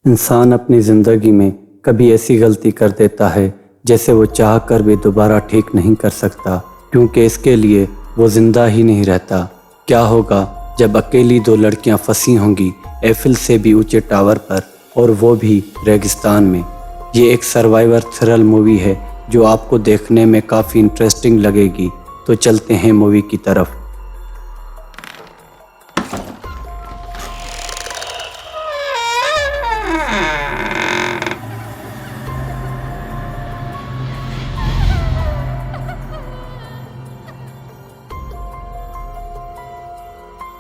इंसान अपनी ज़िंदगी में कभी ऐसी गलती कर देता है जैसे वो चाह कर भी दोबारा ठीक नहीं कर सकता, क्योंकि इसके लिए वो ज़िंदा ही नहीं रहता। क्या होगा जब अकेली दो लड़कियां फंसी होंगी एफिल से भी ऊंचे टावर पर, और वो भी रेगिस्तान में। ये एक सर्वाइवर थ्रिल मूवी है जो आपको देखने में काफ़ी इंटरेस्टिंग लगेगी। तो चलते हैं मूवी की तरफ।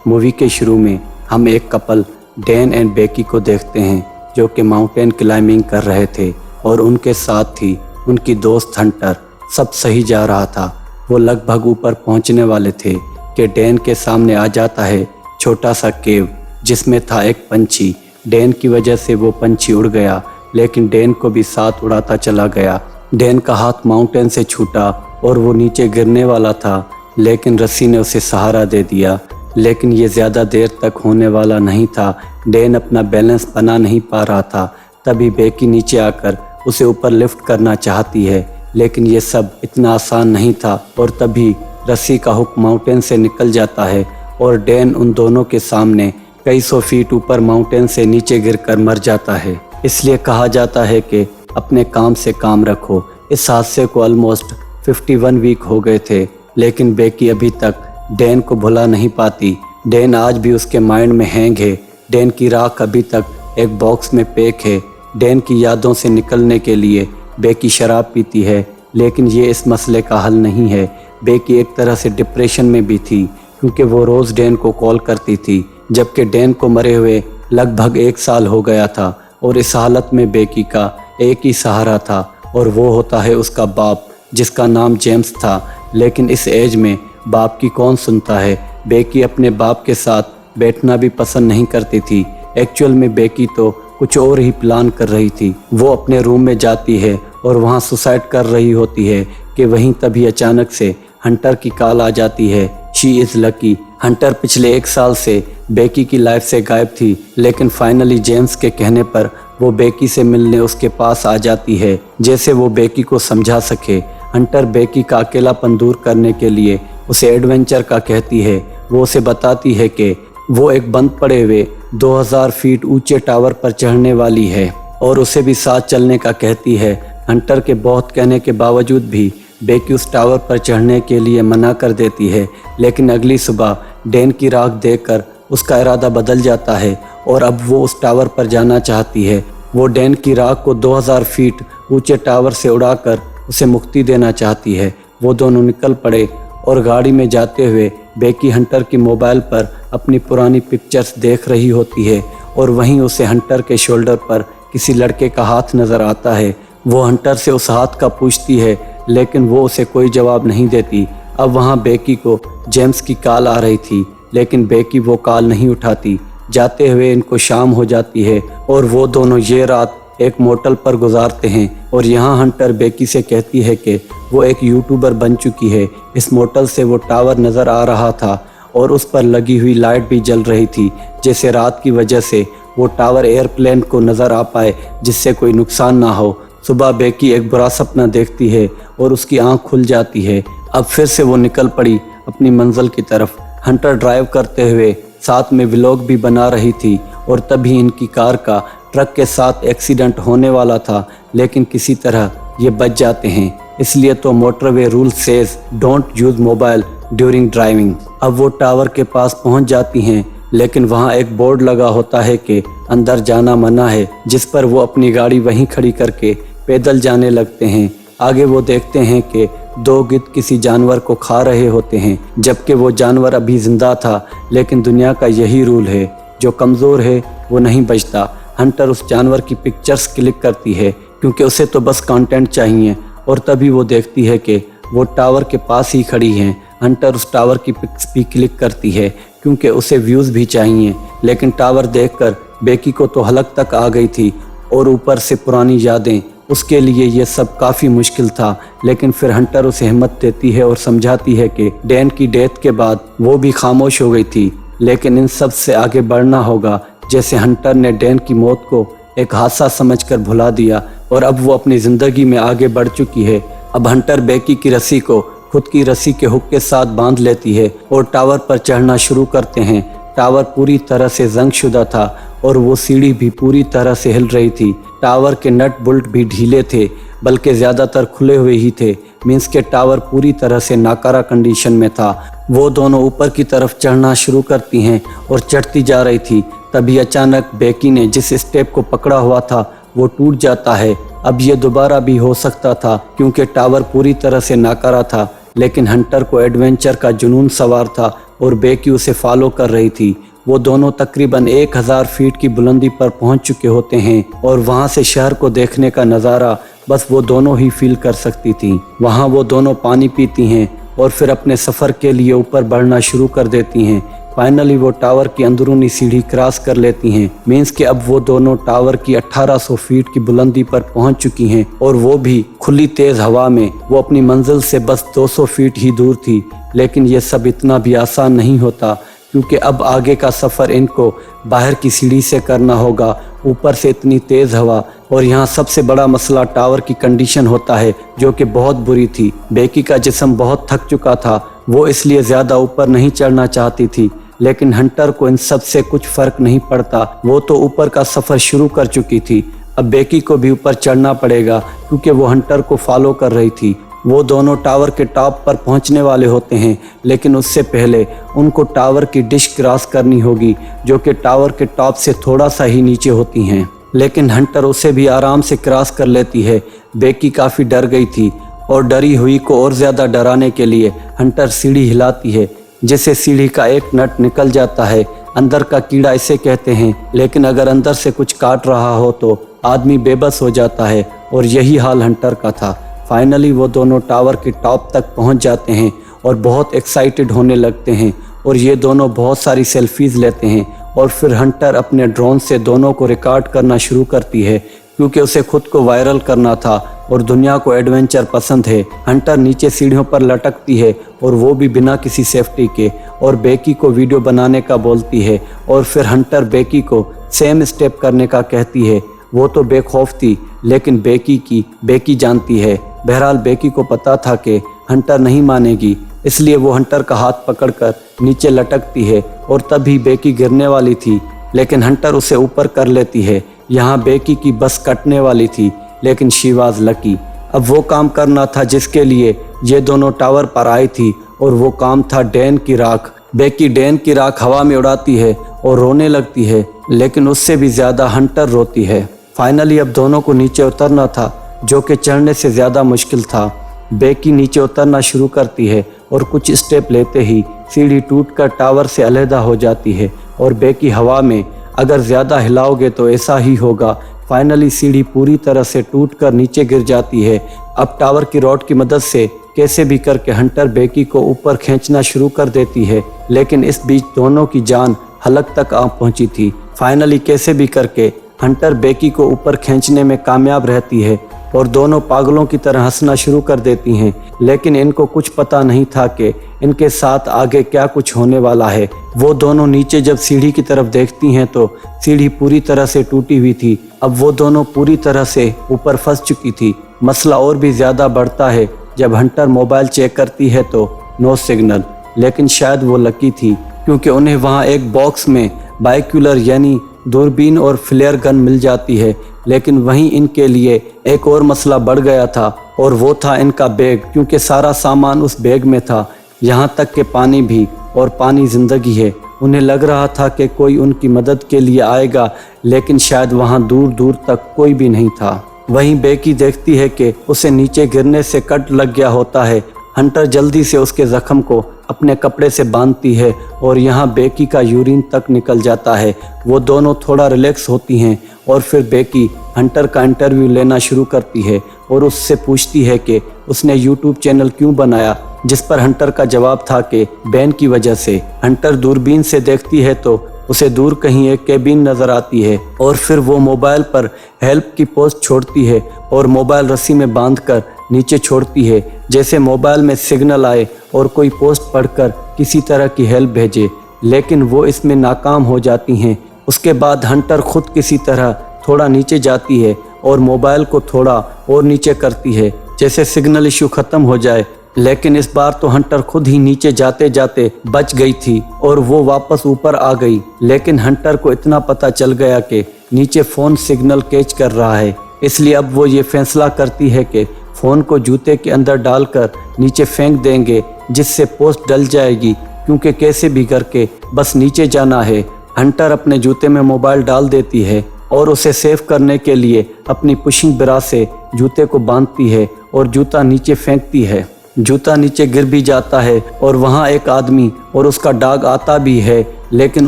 मूवी के शुरू में हम एक कपल डैन एंड बेकी को देखते हैं जो कि माउंटेन क्लाइंबिंग कर रहे थे, और उनके साथ ही उनकी दोस्त हंटर। सब सही जा रहा था। वो लगभग ऊपर पहुंचने वाले थे कि डैन के सामने आ जाता है छोटा सा केव जिसमें था एक पंछी। डैन की वजह से वो पंछी उड़ गया, लेकिन डैन को भी साथ उड़ाता चला गया। डैन का हाथ माउंटेन से छूटा और वो नीचे गिरने वाला था, लेकिन रस्सी ने उसे सहारा दे दिया। लेकिन ये ज़्यादा देर तक होने वाला नहीं था। डैन अपना बैलेंस बना नहीं पा रहा था। तभी बेकी नीचे आकर उसे ऊपर लिफ्ट करना चाहती है, लेकिन ये सब इतना आसान नहीं था। और तभी रस्सी का हुक माउंटेन से निकल जाता है और डैन उन दोनों के सामने कई सौ फीट ऊपर माउंटेन से नीचे गिरकर मर जाता है। इसलिए कहा जाता है कि अपने काम से काम रखो। इस हादसे को ऑलमोस्ट 51 वीक हो गए थे, लेकिन बेकी अभी तक डैन को भुला नहीं पाती। डैन आज भी उसके माइंड में हैंग है। डैन की राख अभी तक एक बॉक्स में पैक है। डैन की यादों से निकलने के लिए बेकी शराब पीती है, लेकिन ये इस मसले का हल नहीं है। बेकी एक तरह से डिप्रेशन में भी थी, क्योंकि वो रोज़ डैन को कॉल करती थी, जबकि डैन को मरे हुए लगभग 1 साल हो गया था। और इस हालत में बेकी का एक ही सहारा था, और वो होता है उसका बाप, जिसका नाम जेम्स था। लेकिन इस एज में बाप की कौन सुनता है। बेकी अपने बाप के साथ बैठना भी पसंद नहीं करती थी। एक्चुअल में बेकी तो कुछ और ही प्लान कर रही थी। वो अपने रूम में जाती है और वहाँ सुसाइड कर रही होती है कि वहीं तभी अचानक से हंटर की कॉल आ जाती है। She is lucky. हंटर पिछले 1 साल से बेकी की लाइफ से गायब थी, लेकिन फाइनली जेम्स के कहने पर वो बेकी से मिलने उसके पास आ जाती है, जैसे वो बेकी को समझा सके। हंटर बेकी का अकेलापन दूर करने के लिए उसे एडवेंचर का कहती है। वो उसे बताती है कि वो एक बंद पड़े हुए 2000 फीट ऊंचे टावर पर चढ़ने वाली है, और उसे भी साथ चलने का कहती है। हंटर के बहुत कहने के बावजूद भी बेकी उस टावर पर चढ़ने के लिए मना कर देती है। लेकिन अगली सुबह डैन की राख देखकर उसका इरादा बदल जाता है, और अब वो उस टावर पर जाना चाहती है। वो डैन की राख को 2000 फीट ऊंचे टावर से उड़ाकर उसे मुक्ति देना चाहती है। वो दोनों निकल पड़े, और गाड़ी में जाते हुए बेकी हंटर की मोबाइल पर अपनी पुरानी पिक्चर्स देख रही होती है, और वहीं उसे हंटर के शोल्डर पर किसी लड़के का हाथ नज़र आता है। वो हंटर से उस हाथ का पूछती है, लेकिन वो उसे कोई जवाब नहीं देती। अब वहाँ बेकी को जेम्स की कॉल आ रही थी, लेकिन बेकी वो कॉल नहीं उठाती। जाते हुए इनको शाम हो जाती है, और वो दोनों ये रात एक मोटल पर गुजारते हैं। और यहाँ हंटर बेकी से कहती है कि वो एक यूट्यूबर बन चुकी है। इस मोटल से वो टावर नज़र आ रहा था, और उस पर लगी हुई लाइट भी जल रही थी, जैसे रात की वजह से वो टावर एयरप्लेन को नज़र आ पाए, जिससे कोई नुकसान ना हो। सुबह बेकी एक बुरा सपना देखती है और उसकी आंख खुल जाती है। अब फिर से वो निकल पड़ी अपनी मंजिल की तरफ। हंटर ड्राइव करते हुए साथ में व्लॉग भी बना रही थी, और तभी इनकी कार का ट्रक के साथ एक्सीडेंट होने वाला था, लेकिन किसी तरह ये बच जाते हैं। इसलिए तो motorway rule says don't use mobile during driving. अब वो टावर के पास पहुंच जाती हैं, लेकिन वहां एक बोर्ड लगा होता है कि अंदर जाना मना है, जिस पर वो अपनी गाड़ी वहीं खड़ी करके पैदल जाने लगते हैं। आगे वो देखते हैं कि 2 गिद्ध किसी जानवर को खा रहे होते हैं, जबकि वो जानवर अभी जिंदा था। लेकिन दुनिया का यही रूल है, जो कमज़ोर है वो नहीं बचता। हंटर उस जानवर की पिक्चर्स क्लिक करती है, क्योंकि उसे तो बस कंटेंट चाहिए। और तभी वो देखती है कि वो टावर के पास ही खड़ी हैं। हंटर उस टावर की पिक्स भी क्लिक करती है, क्योंकि उसे व्यूज़ भी चाहिए। लेकिन टावर देखकर बेकी को तो हलक तक आ गई थी, और ऊपर से पुरानी यादें। उसके लिए ये सब काफ़ी मुश्किल था। लेकिन फिर हंटर उसे हिम्मत देती है और समझाती है कि डैन की डेथ के बाद वो भी खामोश हो गई थी, लेकिन इन सब से आगे बढ़ना होगा। जैसे हंटर ने डैन की मौत को एक हादसा समझकर भुला दिया और अब वो अपनी ज़िंदगी में आगे बढ़ चुकी है। अब हंटर बेकी की रस्सी को खुद की रस्सी के हुक के साथ बांध लेती है और टावर पर चढ़ना शुरू करते हैं। टावर पूरी तरह से जंगशुदा था और वो सीढ़ी भी पूरी तरह से हिल रही थी। टावर के नट बोल्ट भी ढीले थे, बल्कि ज़्यादातर खुले हुए ही थे। मीन्स के टावर पूरी तरह से नाकारा कंडीशन में था। वो दोनों ऊपर की तरफ चढ़ना शुरू करती हैं और चढ़ती जा रही थी। तभी अचानक बेकी ने जिस स्टेप को पकड़ा हुआ था वो टूट जाता है। अब ये दोबारा भी हो सकता था क्योंकि टावर पूरी तरह से नाकारा था, लेकिन हंटर को एडवेंचर का जुनून सवार था और बेकी उसे फॉलो कर रही थी। वो दोनों तकरीबन 1000 फीट की बुलंदी पर पहुंच चुके होते हैं और वहां से शहर को देखने का नज़ारा बस वो दोनों ही फील कर सकती थी। वहां वो दोनों पानी पीती हैं और फिर अपने सफ़र के लिए ऊपर बढ़ना शुरू कर देती हैं। फाइनली वो टावर की अंदरूनी सीढ़ी क्रॉस कर लेती हैं। मीन्स कि अब वो दोनों टावर की 1800 फीट की बुलंदी पर पहुंच चुकी हैं और वो भी खुली तेज हवा में। वो अपनी मंजिल से बस 200 फीट ही दूर थी, लेकिन ये सब इतना भी आसान नहीं होता क्योंकि अब आगे का सफ़र इनको बाहर की सीढ़ी से करना होगा। ऊपर से इतनी तेज़ हवा और यहाँ सबसे बड़ा मसला टावर की कंडीशन होता है जो कि बहुत बुरी थी। बेकी का जिस्म बहुत थक चुका था, वो इसलिए ज़्यादा ऊपर नहीं चढ़ना चाहती थी, लेकिन हंटर को इन सब से कुछ फ़र्क नहीं पड़ता। वो तो ऊपर का सफ़र शुरू कर चुकी थी। अब बेकी को भी ऊपर चढ़ना पड़ेगा क्योंकि वो हंटर को फॉलो कर रही थी। वो दोनों टावर के टॉप पर पहुंचने वाले होते हैं, लेकिन उससे पहले उनको टावर की डिश क्रॉस करनी होगी जो कि टावर के टॉप से थोड़ा सा ही नीचे होती हैं, लेकिन हंटर उसे भी आराम से क्रॉस कर लेती है। बेकी काफ़ी डर गई थी और डरी हुई को और ज़्यादा डराने के लिए हंटर सीढ़ी हिलाती है, जिससे सीढ़ी का एक नट निकल जाता है। अंदर का कीड़ा इसे कहते हैं, लेकिन अगर अंदर से कुछ काट रहा हो तो आदमी बेबस हो जाता है और यही हाल हंटर का था। फाइनली वो दोनों टावर के टॉप तक पहुंच जाते हैं और बहुत एक्साइटेड होने लगते हैं और ये दोनों बहुत सारी सेल्फीज़ लेते हैं और फिर हंटर अपने ड्रोन से दोनों को रिकॉर्ड करना शुरू करती है क्योंकि उसे खुद को वायरल करना था और दुनिया को एडवेंचर पसंद है। हंटर नीचे सीढ़ियों पर लटकती है और वो भी बिना किसी सेफ्टी के, और बेकी को वीडियो बनाने का बोलती है और फिर हंटर बेकी को सेम स्टेप करने का कहती है। वो तो बेखौफ थी, लेकिन बेकी जानती है। बहरहाल बेकी को पता था कि हंटर नहीं मानेगी, इसलिए वो हंटर का हाथ पकड़कर नीचे लटकती है और तभी बेकी गिरने वाली थी, लेकिन हंटर उसे ऊपर कर लेती है। यहाँ बेकी की बस कटने वाली थी, लेकिन शी वाज लकी। अब वो काम करना था जिसके लिए ये दोनों टावर पर आई थी और वो काम था डैन की राख। बेकी डैन की राख हवा में उड़ाती है और रोने लगती है, लेकिन उससे भी ज़्यादा हंटर रोती है। फाइनली अब दोनों को नीचे उतरना था, जो कि चढ़ने से ज़्यादा मुश्किल था। बेकी नीचे उतरना शुरू करती है और कुछ स्टेप लेते ही सीढ़ी टूटकर टावर से अलहदा हो जाती है और बेकी हवा में। अगर ज़्यादा हिलाओगे तो ऐसा ही होगा। फाइनली सीढ़ी पूरी तरह से टूटकर नीचे गिर जाती है। अब टावर की रॉड की मदद से कैसे भी करके हंटर बेकी को ऊपर खींचना शुरू कर देती है, लेकिन इस बीच दोनों की जान हलक तक आ पहुंची थी। फाइनली कैसे भी करके हंटर बेकी को ऊपर खींचने में कामयाब रहती है और दोनों पागलों की तरह हंसना शुरू कर देती हैं, लेकिन इनको कुछ पता नहीं था कि इनके साथ आगे क्या कुछ होने वाला है। वो दोनों नीचे जब सीढ़ी की तरफ देखती हैं तो सीढ़ी पूरी तरह से टूटी हुई थी। अब वो दोनों पूरी तरह से ऊपर फंस चुकी थी। मसला और भी ज़्यादा बढ़ता है जब हंटर मोबाइल चेक करती है तो नो सिग्नल, लेकिन शायद वो लकी थी क्योंकि उन्हें वहाँ एक बॉक्स में बाइक्यूलर यानी दूरबीन और फ्लेयर गन मिल जाती है। लेकिन वहीं इनके लिए एक और मसला बढ़ गया था और वो था इनका बैग, क्योंकि सारा सामान उस बैग में था, यहाँ तक कि पानी भी, और पानी ज़िंदगी है। उन्हें लग रहा था कि कोई उनकी मदद के लिए आएगा, लेकिन शायद वहाँ दूर दूर तक कोई भी नहीं था। वहीं बेकी देखती है कि उसे नीचे गिरने से कट लग गया होता है। हंटर जल्दी से उसके ज़ख्म को अपने कपड़े से बांधती है और यहाँ बेकी का यूरिन तक निकल जाता है। वो दोनों थोड़ा रिलैक्स होती हैं और फिर बेकी हंटर का इंटरव्यू लेना शुरू करती है और उससे पूछती है कि उसने यूट्यूब चैनल क्यों बनाया, जिस पर हंटर का जवाब था कि बैन की वजह से। हंटर दूरबीन से देखती है तो उसे दूर कहीं एक कैबिन नज़र आती है और फिर वो मोबाइल पर हेल्प की पोस्ट छोड़ती है और मोबाइल रस्सी में बांधकर नीचे छोड़ती है, जैसे मोबाइल में सिग्नल आए और कोई पोस्ट पढ़कर किसी तरह की हेल्प भेजे, लेकिन वो इसमें नाकाम हो जाती हैं। उसके बाद हंटर खुद किसी तरह थोड़ा नीचे जाती है और मोबाइल को थोड़ा और नीचे करती है जैसे सिग्नल इशू खत्म हो जाए। लेकिन इस बार तो हंटर खुद ही नीचे जाते जाते बच गई थी और वो वापस ऊपर आ गई। लेकिन हंटर को इतना पता चल गया कि नीचे फ़ोन सिग्नल कैच कर रहा है, इसलिए अब वो ये फैसला करती है कि फ़ोन को जूते के अंदर डालकर नीचे फेंक देंगे जिससे पोस्ट डल जाएगी, क्योंकि कैसे भी करके बस नीचे जाना है। हंटर अपने जूते में मोबाइल डाल देती है और उसे सेव करने के लिए अपनी पुशिंग ब्रा से जूते को बांधती है और जूता नीचे फेंकती है। जूता नीचे गिर भी जाता है और वहाँ एक आदमी और उसका डॉग आता भी है, लेकिन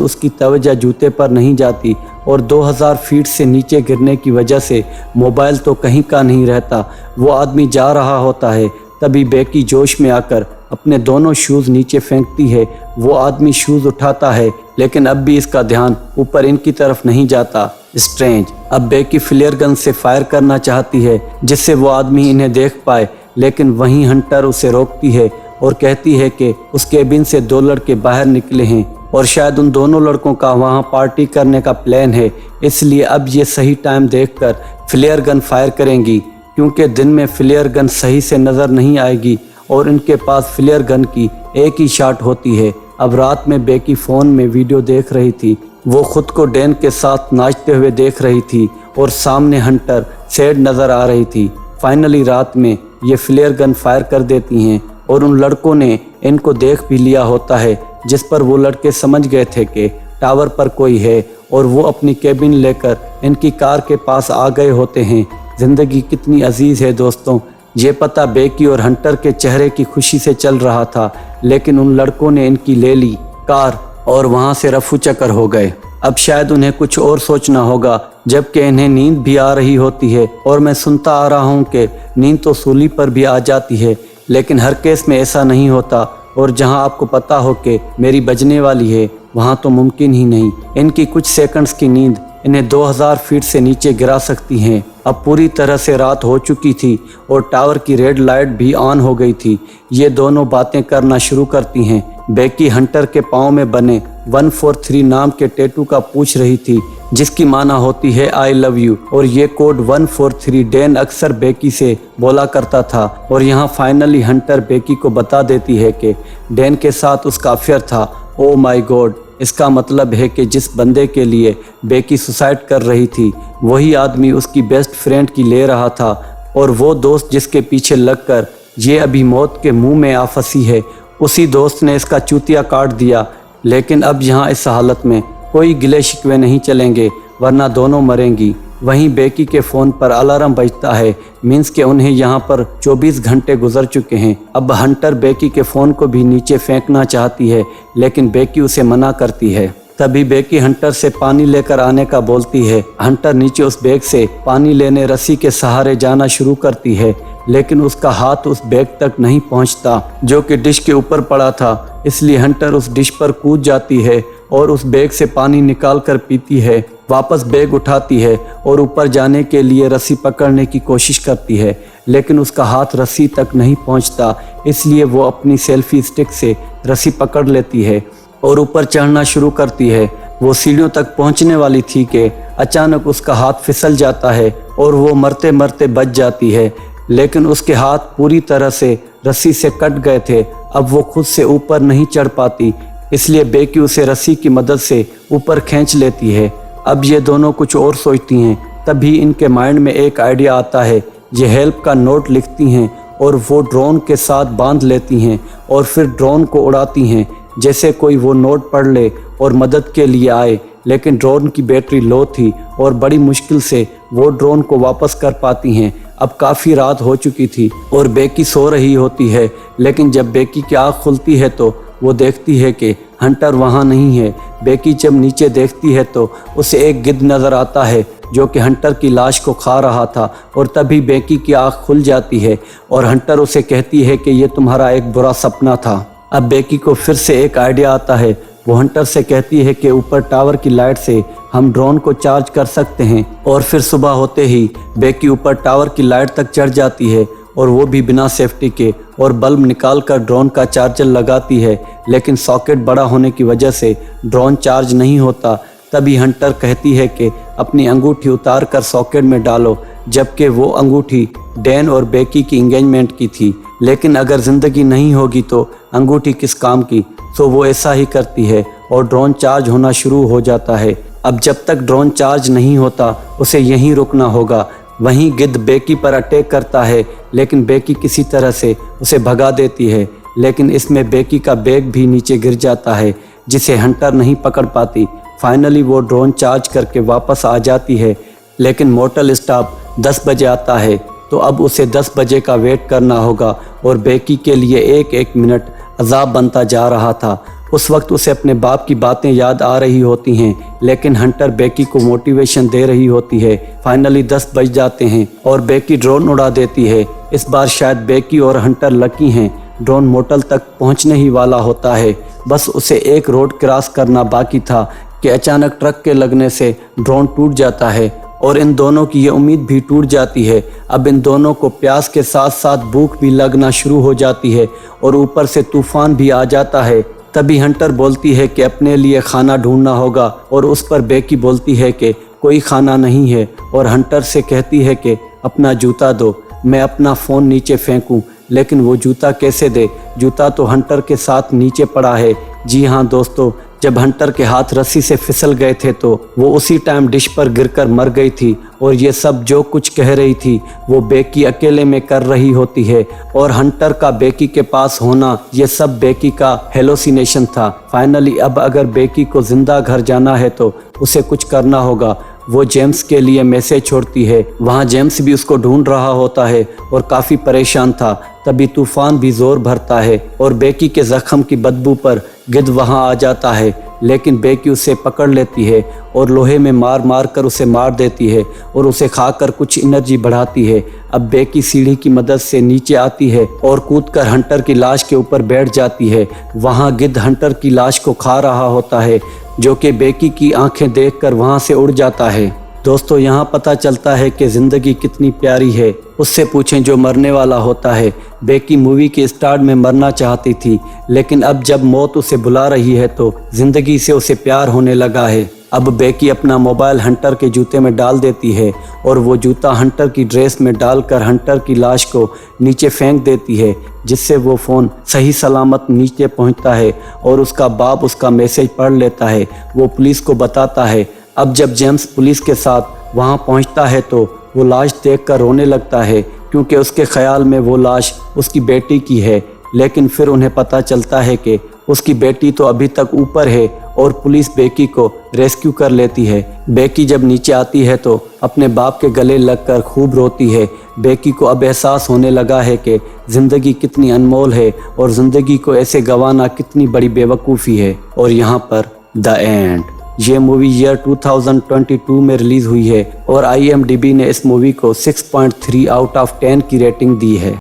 उसकी तवज्जो जूते पर नहीं जाती और 2000 फीट से नीचे गिरने की वजह से मोबाइल तो कहीं का नहीं रहता। वो आदमी जा रहा होता है, तभी बेकी जोश में आकर अपने दोनों शूज़ नीचे फेंकती है। वो आदमी शूज़ उठाता है, लेकिन अब भी इसका ध्यान ऊपर इनकी तरफ नहीं जाता। स्ट्रेंज अब बेकी फ्लेयर गन से फायर करना चाहती है जिससे वो आदमी इन्हें देख पाए, लेकिन वहीं हंटर उसे रोकती है और कहती है कि उस केबिन से 2 लड़के बाहर निकले हैं और शायद उन दोनों लड़कों का वहां पार्टी करने का प्लान है, इसलिए अब ये सही टाइम देखकर फ्लेयर गन फायर करेंगी, क्योंकि दिन में फ्लेयर गन सही से नज़र नहीं आएगी और इनके पास फ्लेयर गन की एक ही शॉट होती है। अब रात में बेकी फ़ोन में वीडियो देख रही थी। वो खुद को डैन के साथ नाचते हुए देख रही थी और सामने हंटर सैड नज़र आ रही थी। फाइनली रात में ये फ्लेयर गन फायर कर देती हैं और उन लड़कों ने इनको देख भी लिया होता है, जिस पर वो लड़के समझ गए थे कि टावर पर कोई है और वो अपनी केबिन लेकर इनकी कार के पास आ गए होते हैं। ज़िंदगी कितनी अजीज़ है दोस्तों, ये पता बेकी और हंटर के चेहरे की खुशी से चल रहा था, लेकिन उन लड़कों ने इनकी ले ली कार और वहाँ से रफू चक्कर हो गए। अब शायद उन्हें कुछ और सोचना होगा, जबकि इन्हें नींद भी आ रही होती है और मैं सुनता आ रहा हूँ कि नींद तो सूली पर भी आ जाती है, लेकिन हर केस में ऐसा नहीं होता और जहाँ आपको पता हो कि मेरी बजने वाली है वहाँ तो मुमकिन ही नहीं। इनकी कुछ सेकंड्स की नींद इन्हें 2000 फीट से नीचे गिरा सकती हैं। अब पूरी तरह से रात हो चुकी थी और टावर की रेड लाइट भी ऑन हो गई थी। ये दोनों बातें करना शुरू करती हैं। बेकी हंटर के पाँव में बने 143 नाम के टैटू का पूछ रही थी, जिसकी माना होती है आई लव यू, और ये कोड 143 डैन अक्सर बेकी से बोला करता था। और यहाँ फाइनली हंटर बेकी को बता देती है कि डैन के साथ उसका अफेयर था। ओ माय गॉड, इसका मतलब है कि जिस बंदे के लिए बेकी सुसाइड कर रही थी वही आदमी उसकी बेस्ट फ्रेंड की ले रहा था, और वो दोस्त जिसके पीछे लगकर ये अभी मौत के मुंह में आ फंसी है, उसी दोस्त ने इसका चूतिया काट दिया। लेकिन अब यहाँ इस हालत में कोई गिले शिकवे नहीं चलेंगे, वरना दोनों मरेंगी। वहीं बेकी के फ़ोन पर अलार्म बजता है, मीन्स के उन्हें यहाँ पर 24 घंटे गुजर चुके हैं। अब हंटर बेकी के फ़ोन को भी नीचे फेंकना चाहती है, लेकिन बेकी उसे मना करती है। तभी बेकी हंटर से पानी लेकर आने का बोलती है। हंटर नीचे उस बैग से पानी लेने रस्सी के सहारे जाना शुरू करती है, लेकिन उसका हाथ उस बैग तक नहीं पहुंचता जो कि डिश के ऊपर पड़ा था। इसलिए हंटर उस डिश पर कूद जाती है और उस बैग से पानी निकाल कर पीती है। वापस बैग उठाती है और ऊपर जाने के लिए रस्सी पकड़ने की कोशिश करती है, लेकिन उसका हाथ रस्सी तक नहीं पहुंचता। इसलिए वो अपनी सेल्फी स्टिक से रस्सी पकड़ लेती है और ऊपर चढ़ना शुरू करती है। वो सीढ़ियों तक पहुंचने वाली थी कि अचानक उसका हाथ फिसल जाता है और वो मरते मरते बच जाती है, लेकिन उसके हाथ पूरी तरह से रस्सी से कट गए थे। अब वो खुद से ऊपर नहीं चढ़ पाती, इसलिए बेकी उसे रस्सी की मदद से ऊपर खींच लेती है। अब ये दोनों कुछ और सोचती हैं, तभी इनके माइंड में एक आइडिया आता है। ये हेल्प का नोट लिखती हैं और वो ड्रोन के साथ बांध लेती हैं और फिर ड्रोन को उड़ाती हैं, जैसे कोई वो नोट पढ़ ले और मदद के लिए आए। लेकिन ड्रोन की बैटरी लो थी और बड़ी मुश्किल से वो ड्रोन को वापस कर पाती हैं। अब काफ़ी रात हो चुकी थी और बेकी सो रही होती है, लेकिन जब बेकी की आँख खुलती है तो वो देखती है कि हंटर वहाँ नहीं है। बेकी जब नीचे देखती है तो उसे एक गिद्ध नज़र आता है जो कि हंटर की लाश को खा रहा था, और तभी बेकी की आँख खुल जाती है और हंटर उसे कहती है कि ये तुम्हारा एक बुरा सपना था। अब बेकी को फिर से एक आइडिया आता है। वो हंटर से कहती है कि ऊपर टावर की लाइट से हम ड्रोन को चार्ज कर सकते हैं, और फिर सुबह होते ही बेकी ऊपर टावर की लाइट तक चढ़ जाती है और वो भी बिना सेफ्टी के, और बल्ब निकाल कर ड्रोन का चार्जर लगाती है, लेकिन सॉकेट बड़ा होने की वजह से ड्रोन चार्ज नहीं होता। तभी हंटर कहती है कि अपनी अंगूठी उतार कर सॉकेट में डालो, जबकि वो अंगूठी डैन और बेकी की एंगेजमेंट की थी। लेकिन अगर ज़िंदगी नहीं होगी तो अंगूठी किस काम की। तो वो ऐसा ही करती है और ड्रोन चार्ज होना शुरू हो जाता है। अब जब तक ड्रोन चार्ज नहीं होता उसे यहीं रुकना होगा। वहीं गिद्ध बेकी पर अटैक करता है, लेकिन बेकी किसी तरह से उसे भगा देती है। लेकिन इसमें बेकी का बैग भी नीचे गिर जाता है, जिसे हंटर नहीं पकड़ पाती। फाइनली वो ड्रोन चार्ज करके वापस आ जाती है, लेकिन मोटल स्टाफ 10 बजे आता है, तो अब उसे 10 बजे का वेट करना होगा और बेकी के लिए एक एक मिनट अजाब बनता जा रहा था। उस वक्त उसे अपने बाप की बातें याद आ रही होती हैं, लेकिन हंटर बेकी को मोटिवेशन दे रही होती है। फाइनली 10 बज जाते हैं और बेकी ड्रोन उड़ा देती है। इस बार शायद बेकी और हंटर लकी हैं। ड्रोन मोटल तक पहुंचने ही वाला होता है, बस उसे एक रोड क्रॉस करना बाकी था कि अचानक ट्रक के लगने से ड्रोन टूट जाता है और इन दोनों की ये उम्मीद भी टूट जाती है। अब इन दोनों को प्यास के साथ साथ भूख भी लगना शुरू हो जाती है और ऊपर से तूफान भी आ जाता है। तभी हंटर बोलती है कि अपने लिए खाना ढूंढना होगा और उस पर बेकी बोलती है कि कोई खाना नहीं है और हंटर से कहती है कि अपना जूता दो, मैं अपना फ़ोन नीचे फेंकूं। लेकिन वो जूता कैसे दे? जूता तो हंटर के साथ नीचे पड़ा है। जी हाँ दोस्तों, जब हंटर के हाथ रस्सी से फिसल गए थे तो वो उसी टाइम डिश पर गिरकर मर गई थी और ये सब जो कुछ कह रही थी वो बेकी अकेले में कर रही होती है और हंटर का बेकी के पास होना ये सब बेकी का हेलोसिनेशन था। फाइनली अब अगर बेकी को जिंदा घर जाना है तो उसे कुछ करना होगा। वो जेम्स के लिए मैसेज छोड़ती है। वहाँ जेम्स भी उसको ढूंढ रहा होता है और काफ़ी परेशान था। तभी तूफान भी जोर भरता है और बेकी के जख्म की बदबू पर गिद्ध वहाँ आ जाता है, लेकिन बेकी उसे पकड़ लेती है और लोहे में मार मार कर उसे मार देती है और उसे खाकर कुछ एनर्जी बढ़ाती है। अब बेकी सीढ़ी की मदद से नीचे आती है और कूदकर हंटर की लाश के ऊपर बैठ जाती है। वहाँ गिद्ध हंटर की लाश को खा रहा होता है, जो कि बेकी की आंखें देखकर वहाँ से उड़ जाता है। दोस्तों, यहाँ पता चलता है कि ज़िंदगी कितनी प्यारी है। उससे पूछें जो मरने वाला होता है। बेकी मूवी के स्टार्ट में मरना चाहती थी, लेकिन अब जब मौत उसे बुला रही है तो ज़िंदगी से उसे प्यार होने लगा है। अब बेकी अपना मोबाइल हंटर के जूते में डाल देती है और वो जूता हंटर की ड्रेस में डालकर हंटर की लाश को नीचे फेंक देती है, जिससे वो फ़ोन सही सलामत नीचे पहुंचता है और उसका बाप उसका मैसेज पढ़ लेता है। वो पुलिस को बताता है। अब जब जेम्स पुलिस के साथ वहां पहुंचता है तो वो लाश देखकर रोने लगता है, क्योंकि उसके ख्याल में वो लाश उसकी बेटी की है। लेकिन फिर उन्हें पता चलता है कि उसकी बेटी तो अभी तक ऊपर है और पुलिस बेकी को रेस्क्यू कर लेती है। बेकी जब नीचे आती है तो अपने बाप के गले लगकर खूब रोती है। बेकी को अब एहसास होने लगा है कि ज़िंदगी कितनी अनमोल है और ज़िंदगी को ऐसे गंवाना कितनी बड़ी बेवकूफ़ी है। और यहाँ पर द एंड। ये मूवी ईयर 2022 में रिलीज़ हुई है और IMDb ने इस मूवी को 6.3 आउट ऑफ 10 की रेटिंग दी है।